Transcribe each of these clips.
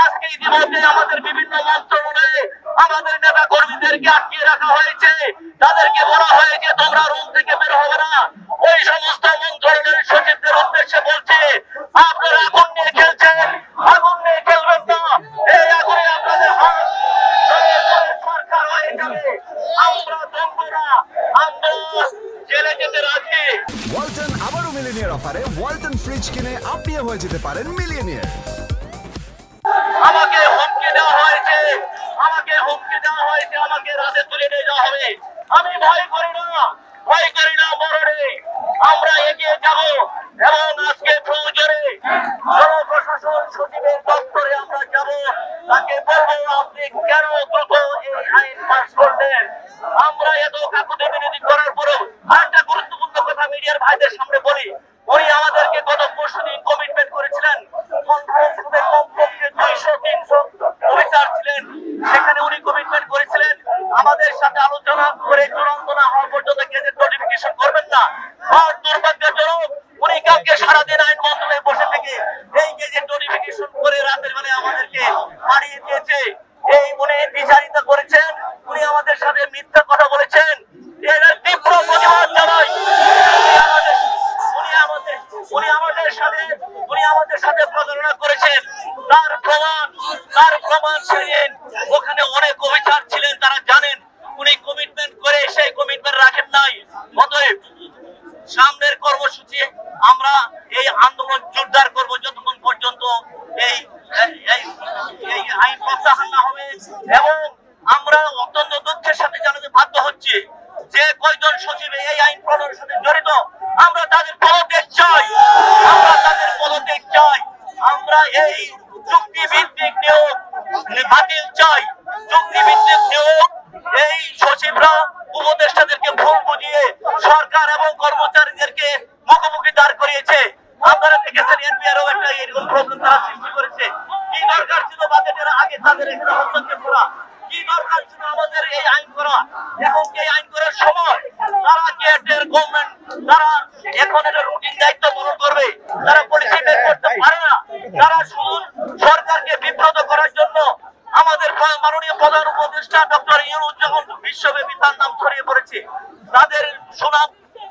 আজকে ইতিমধ্যে আমাদের বিভিন্ন মন্ত্রণালয়ে আমাদের নেতা কর্মীদেরকে আটকিয়ে রাখা হয়েছে, তাদেরকে বলা হয়েছে তোমরা রুম থেকে বের হবে না। ওই সমস্ত মন্ত্রণালয়ের সচিবদের উদ্দেশ্যে বলছে আপনারা আগুন নিয়ে খেলছেন, আগুন নিয়ে খেলবেন না। এই আগুনে আপনাদের হাত সরকার হয়ে যাবে। আমরা দমব না, আমরা জেলে যেতে রাজি। ওয়ালটন আবারও মিলিয়নিয়ার অফারে ওয়ালটন ফ্রিজ কিনে আপনিও হয়ে যেতে পারেন মিলিয়নিয়ার। আমাকে হুমকি দেওয়া হয়েছে, আমাকে হুমকি দেওয়া হয়েছে, আমাকে রাতে তুলে নিয়ে যাওয়া হবে। আমি ভয় করি না, ভয় করি না মরণে। আমরা এগিয়ে যাব এবং আজকে প্রয়োজনে জনপ্রশাসন সচিবের দপ্তরে আমরা যাব, তাকে বলবো আপনি কেন দ্রুত এই আইন পাস করলেন। আমরা এত কাকুতি বিনতি করার পরেও আরেকটা গুরুত্বপূর্ণ কথা মিডিয়ার ভাইদের সামনে বলি, উনি আমাদেরকে গত পরশুদিন কমিটমেন্ট করেছিলেন কনফারেন্সে কমপক্ষে 200-300 অফিসার ছিলেন, সেখানে উনি কমিটমেন্ট করেছিলেন আমাদের সাথে আলোচনা করে চূড়ান্ত না হওয়া পর্যন্ত গেজেট নোটিফিকেশন করবেন না। আর দুর্ভাগ্যজনক উনি কালকে সারাদিন আইন মন্ত্রণালয়ে বসে থেকে এই গেজেট নোটিফিকেশন করে রাতের বেলায় আমাদেরকে হারিয়ে দিয়েছে। এই উনি বিচারিতা করেছেন, উনি আমাদের সাথে মিথ্যা কথা বলেছেন। এর তীব্র প্রতিবাদ জানাই। উনি আমাদের সাথে প্রতারণা করেছেন। তার প্রমাণ সেদিন ওখানে অনেক অফিসার ছিলেন, তারা জানেন উনি কমিটমেন্ট করে সেই কমিটমেন্ট রাখেন নাই। অতএব সামনের কর্মসূচি আমরা এই আন্দোলন জোরদার করব যতক্ষণ পর্যন্ত এই আইন প্রত্যাহার না হবে। এবং আমরা অত্যন্ত দুঃখের সাথে জানাতে বাধ্য হচ্ছি যে কয়জন সচিব এই আইন প্রণয়নের সাথে জড়িত, আমরা তাদের পদত্যাগ চাই, আমরা তাদের পদত্যাগ চাই। আমরা এই চুক্তিভিত্তিক নিয়োগ বাতিল চাই। চুক্তিভিত্তিক নিয়োগ এই সচিবরা উপদেষ্টাদেরকে ভুল বুঝিয়ে সরকার এবং কর্মচারীদেরকে মুখোমুখি দাঁড় করিয়েছে। আপনারা দেখেছেন এনপিআরও একটা এরকম প্রবলেম তারা সৃষ্টি করেছে। কি দরকার ছিল বাজেটের আগে তাদের এখানে হস্তক্ষেপ করা? কি দরকার ছিল আমাদের এই আইন করা? এখন কি আইন করার সময়? তারা কেয়ারটেকার গভর্নমেন্ট, তারা এখন এটা রুটিন দায়িত্ব পালন করবে, তারা পলিসি মেক করতে পারে না। তারা শুধু সরকারকে বিব্রত করার জন্য আমাদের মাননীয় প্রধান উপদেষ্টা ডক্টর ইউনূস যখন বিশ্বব্যাপী তার নাম ছড়িয়ে পড়েছে, তাদের সুনাম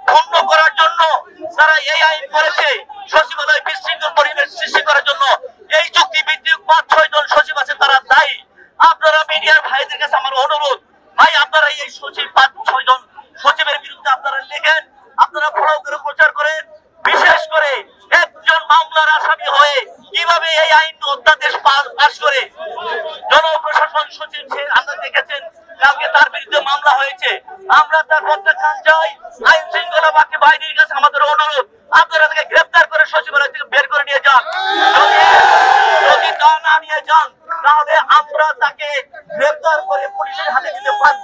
ক্ষুণ্ণ করার জন্য তারা এই আইন করেছে। সচিবালয় বিশৃঙ্খল পরিবেশ সৃষ্টি করার জন্য এই চুক্তিভিত্তিক 5-6 জন সচিব আছে, তারা দায়ী। আপনারা মিডিয়ার ভাইদের কাছে আমার অনুরোধ, ভাই আপনারা এই সচিব 5-6 জন সচিবের বিরুদ্ধে আপনারা লেখেন, আপনারা ফলো করে প্রচার করেন। বিশেষ করে একজন মামলার আসামি হয়ে কিভাবে এই আইন অধ্যাদেশ পাস করে জনপ্রশাসন সচিব আমরা দেখেছেন কালকে তার বিরুদ্ধে মামলা হয়েছে। আমরা তার প্রত্যাখ্যান চাই। আইন শৃঙ্খলা বাকি বাহিনীর কাছে আমাদের অনুরোধ, আপনারা তাকে গ্রেফতার করে সচিবালয় থেকে বের করে নিয়ে যান। যদি তা না নিয়ে যান তাহলে আমরা তাকে গ্রেফতার করে পুলিশের হাতে দিতে বাধ্য